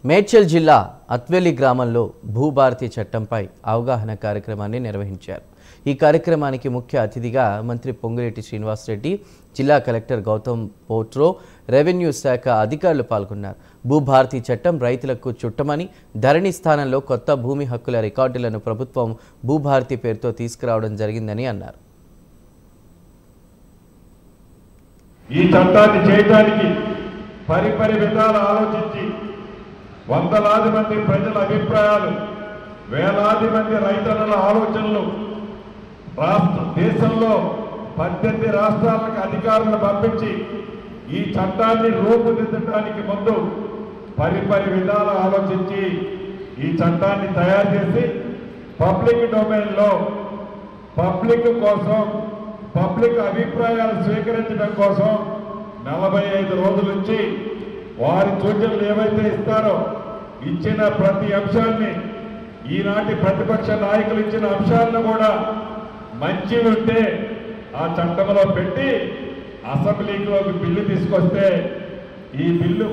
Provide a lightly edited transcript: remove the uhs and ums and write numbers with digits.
మేడ్చల్ జిల్లా అత్వెల్లి గ్రామంలో భూభారతి చట్టంపై అవగాహన కార్యక్రమాన్ని నిర్వహించారు. ఈ కార్యక్రమానికి ముఖ్య అతిథిగా మంత్రి పొంగులేటి శ్రీనివాసరెడ్డి, జిల్లా కలెక్టర్ గౌతమ్ పోట్రో, రెవెన్యూ శాఖ అధికారులు పాల్గొన్నారు. భూభారతి చట్టం రైతులకు చుట్టమని, ధరణి స్థానంలో కొత్త భూమి హక్కుల రికార్డులను ప్రభుత్వం భూభారతి పేరుతో తీసుకురావడం జరిగిందని అన్నారు. ఈ చట్టాన్ని చేయడానికి పరిపరి విధాలు ఆలోచించి వందలాది మంది ప్రజల అభిప్రాయాలు, వేలాది మంది రైతన్నల ఆలోచనలు, దేశంలో 18 రాష్ట్రాలకు అధికారులను పంపించి ఈ చట్టాన్ని రూపుదిద్దడానికి ముందు పరిపరి విధాలు ఆలోచించి ఈ చట్టాన్ని తయారు చేసి పబ్లిక్ డొమైన్లో పబ్లిక్ కోసం, పబ్లిక్ అభిప్రాయాలు స్వీకరించడం కోసం 45 రోజుల నుంచి వారి సూచనలు ఏవైతే ఇస్తారో ఇచ్చిన ప్రతి అంశాన్ని, ఈనాటి ప్రతిపక్ష నాయకులు ఇచ్చిన అంశాలను కూడా మంచి ఉంటే ఆ చట్టంలో పెట్టి అసెంబ్లీలోకి బిల్లు తీసుకొస్తే ఈ బిల్లు